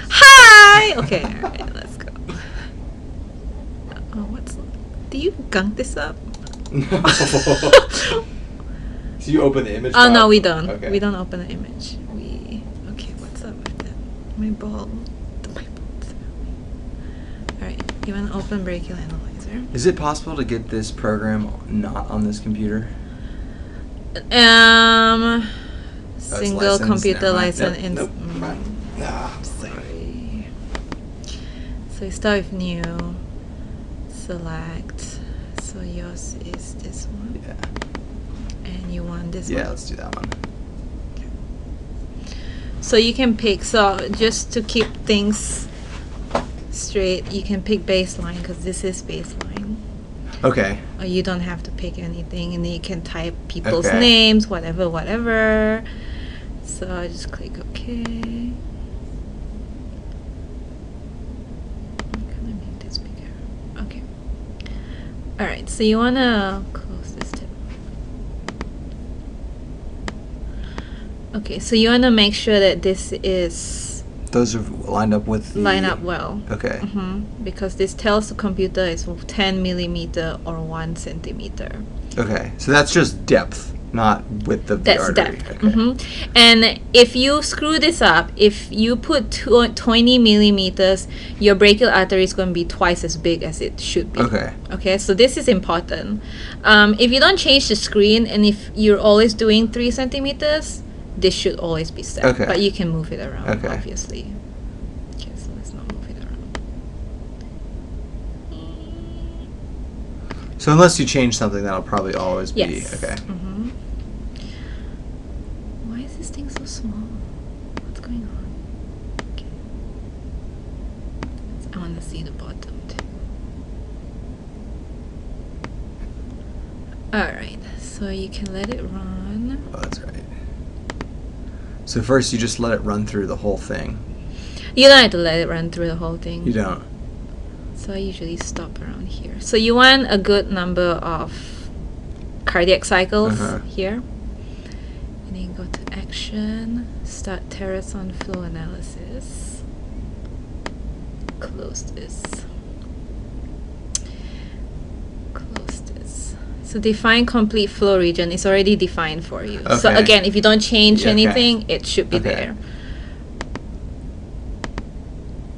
Hi! Okay, alright, let's go. Oh, do you gunk this up? So you open the image Oh, file? no, we don't. Okay. We don't open the image. Okay, what's up with that? My ball. Alright, you want to open Brachial Analyzer? Is it possible to get this program not on this computer? Single licensed? computer Never mind. license. Nope. Sorry. So you start with new. Select. So yours is this one. Yeah. And you want this one? Yeah, let's do that one. So you can pick. So just to keep things straight, you can pick baseline because this is baseline. Okay. Or you don't have to pick anything, and then you can type people's Okay. names, whatever. So I just click OK. I'm gonna make this bigger. Okay. Alright, so you wanna close this tab. Okay, so you wanna make sure that this is Those are lined up with the... line up well. Okay. Because this tells the computer is 10 millimeter or 1 centimeter. Okay. So that's just depth, not width of the That's artery. depth. Okay. And if you screw this up, if you put 20 millimeters, your brachial artery is going to be twice as big as it should be. Okay. Okay, so this is important. If you don't change the screen, and if you're always doing 3 centimeters, this should always be set. Okay. But you can move it around, Okay. obviously. Okay, so let's not move it around. So unless you change something, that'll probably always be... Yes. Okay. Why is this thing so small? What's going on? Okay. I want to see the bottom too. Alright, so you can let it run. Oh, that's right. So first you just let it run through the whole thing. You don't have to let it run through the whole thing. You don't? So I usually stop around here. So you want a good number of cardiac cycles here. And then go to action, start Terrason flow analysis. Close this. Close this. So define complete flow region. It's already defined for you. So Okay. again, if you don't change Okay. anything, it should be Okay. there.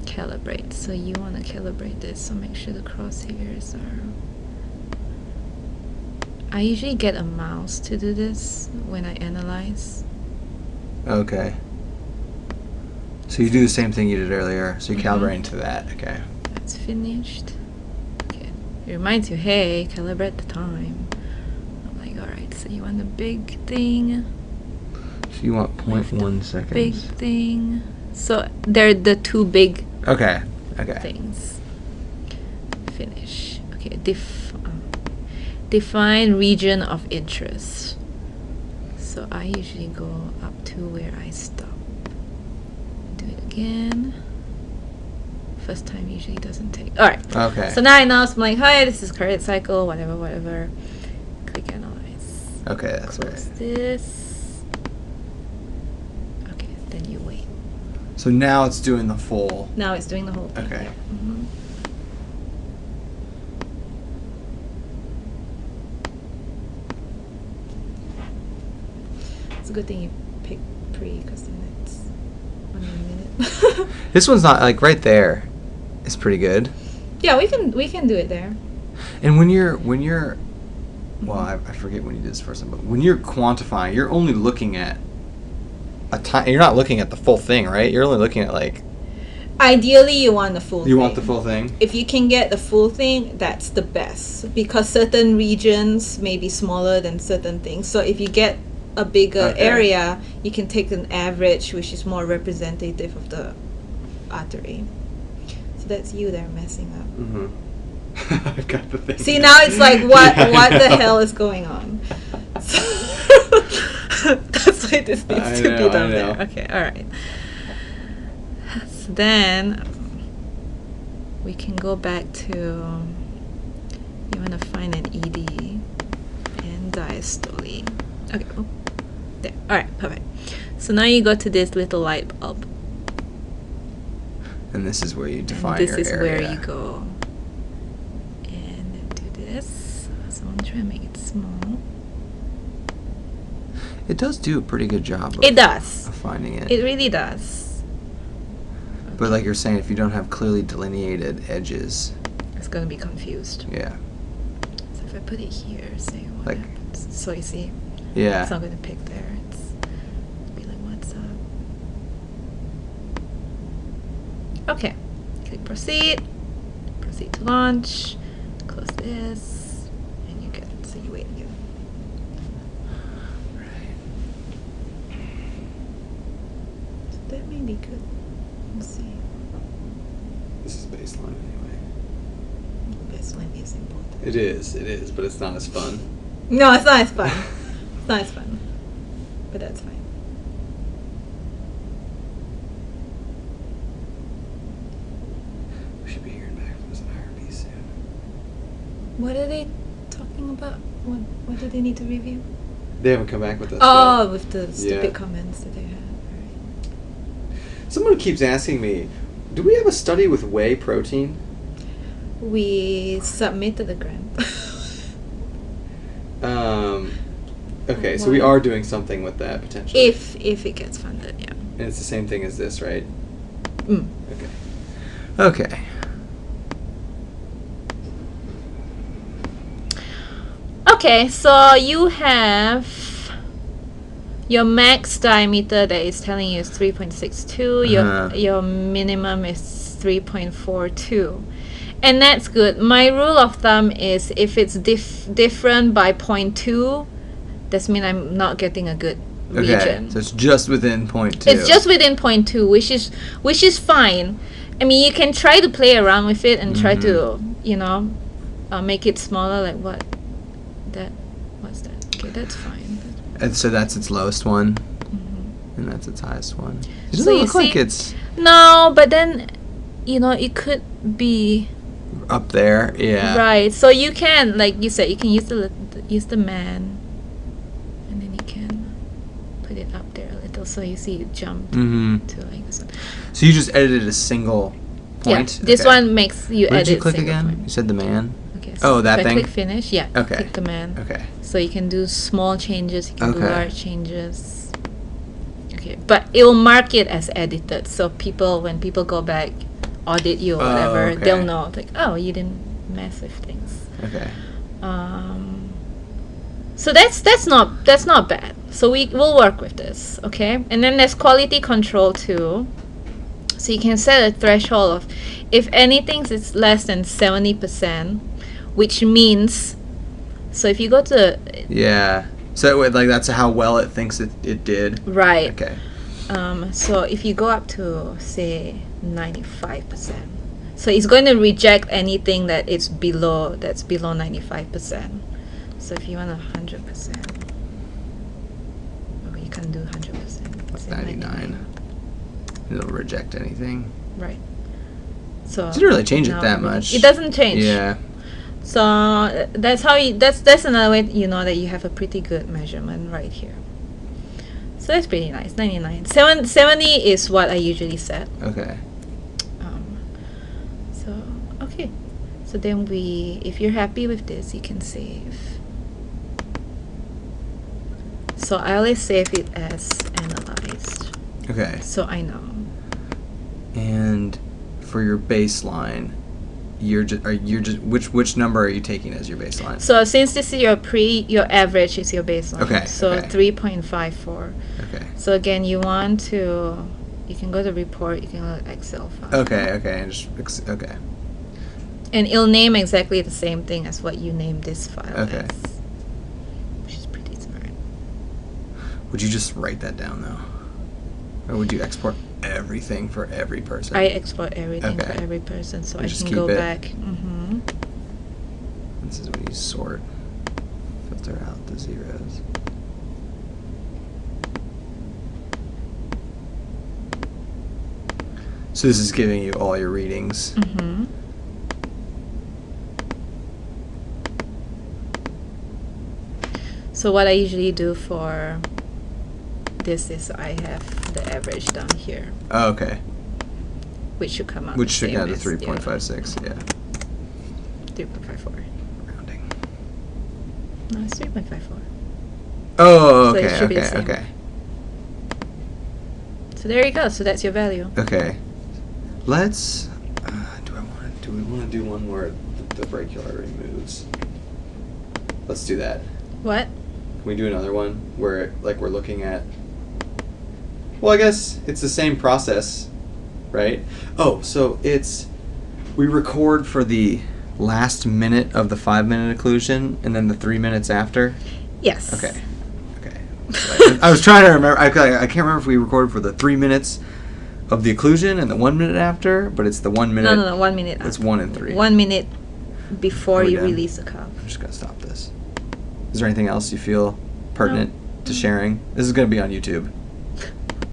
Calibrate. So you want to calibrate this. So make sure the crosshairs are... I usually get a mouse to do this when I analyze. Okay. So you do the same thing you did earlier. So you calibrate into that. Okay. That's finished. Okay. It reminds you, hey, calibrate the time. I'm like, alright, so you want the big thing, So you want 0.1 seconds. big thing. So they're the two big Okay. Okay. things. Finish. Okay, define region of interest. So I usually go up to where I stop. Do it again. First time usually doesn't take. Alright. Okay. So now I know, so I'm like, hi, this is cardiac cycle, whatever. Click analyze. Okay, that's Close right. this. Okay, then you wait. So now it's doing the full... Now it's doing the whole thing. Okay. It's a good thing you picked pre, because then it's under a minute. This one's not, like, right there. It's pretty good. Yeah, we can do it there. And when you're well, I forget when you did this first time, but when you're quantifying, you're only looking at a time. You're not looking at the full thing, right? You're only looking at, like... Ideally, you want the full thing. You want the full thing? If you can get the full thing, that's the best. Because certain regions may be smaller than certain things. So if you get a bigger area, you can take an average, which is more representative of the artery. So that's you there messing up. I've got the thing. See, now it's like, what the hell is going on? So that's why this needs to be done there. Okay, alright. So then we can go back to, you want to find an ED and diastole. Okay, oh, there. Alright, perfect. So now you go to this little light bulb. And this is where you define and your this is area. where you go and do this. So I'm trying to make it small. It does do a pretty good job of, It does. of finding it. It really does. But like you're saying, if you don't have clearly delineated edges, It's going to be confused. yeah. So if I put it here, say what Like- happens. So you see, Yeah. it's not going to pick there. It's be like, what's up? Okay. Click proceed. Proceed to launch. Close this. And you get, so you wait again. So that may be good. Let's see. This is baseline anyway. Baseline is important. It is, but it's not as fun. No, it's not as fun. It's not as fun. But that's fine. We should be hearing back from this IRB soon. What are they talking about? What do they need to review? They haven't come back with us Oh, yet. with the stupid Yeah. comments that they had. Right. Someone keeps asking me, do we have a study with whey protein? We submitted the grant. Okay, so we Why? are doing something with that potentially. if it gets funded, yeah. And it's the same thing as this, right? Mm. Okay. Okay. Okay, so you have your max diameter that is telling you is 3.62. Your minimum is 3.42. And that's good. My rule of thumb is if it's different by 0.2, that means I'm not getting a good Okay. region. So it's just within 0.2. It's just within 0.2, which is fine. I mean, you can try to play around with it and try to, make it smaller. Like what? What's that? Okay, that's fine. And so that's its lowest one, Mhm. and that's its highest one. It So doesn't you look like see- it's No, but then, it could be up there. Yeah. right. So you can, like you said, you can use the man, and then you can put it up there a little, so you see it jump Mm-hmm. to like this one. So you just edited a single point? Yeah, this Okay. one makes you Where edit did you click single again? point. You said the man? Okay. Oh, that if thing? I click finish, yeah. Okay. Click the man. Okay. So you can do small changes, you can do Okay. large changes. Okay, but it will mark it as edited. So when people go back, audit you or Oh, whatever, okay. they'll know like, oh, you didn't mess with things. Okay. So that's not bad. So we'll work with this, okay? And then there's quality control too. So you can set a threshold of if anything is less than 70%, which means so if you go to Yeah. So like that's how well it thinks it did. right. Okay. So if you go up to say 95%, so it's going to reject anything that's below 95%. So if you want 100%, oh, you can do 100%. Like say 99. It'll reject anything. Right. So It didn't really change it now that much. It doesn't change. Yeah. So that's how that's another way you know that you have a pretty good measurement right here. So that's pretty nice. 99. 70 is what I usually set. Okay. So okay. So then if you're happy with this, you can save. So I always save it as analyzed. Okay. So I know. And for your baseline, which number are you taking as your baseline? So since this is your average is your baseline. Okay, So okay. 3.54. Okay. So again, you can go to report, you can go to Excel file. Okay. Okay. And okay. And it'll name exactly the same thing as what you named this file Okay. as. Which is pretty smart. Would you just write that down though, or would you export everything for every person? I export everything Okay. for every person, so You I just can keep go it. back. Mm-hmm. This is when you sort, filter out the zeros. So this is giving you all your readings. Mm-hmm. So what I usually do for this is I have the average down here. Oh, okay. which should come out. Which the should same get to as 3.56, yeah. 3.54. Rounding. No, it's 3.54. Oh, So it okay, should be the okay, same. okay. So there you go. So that's your value. Okay. Let's. Do we want to do one where the brachial moves? Let's do that. What? Can we do another one where like we're looking at? Well, I guess it's the same process, right? Oh, so we record for the last minute of the 5-minute occlusion and then the 3 minutes after. Yes. Okay. I was trying to remember. I can't remember if we recorded for the 3 minutes of the occlusion and the 1 minute after, but it's the 1 minute. No, 1 minute. It's 1 and 3. 1 minute before you done? release the cuff. I'm just gonna stop this. Is there anything else you feel pertinent to sharing? This is gonna be on YouTube.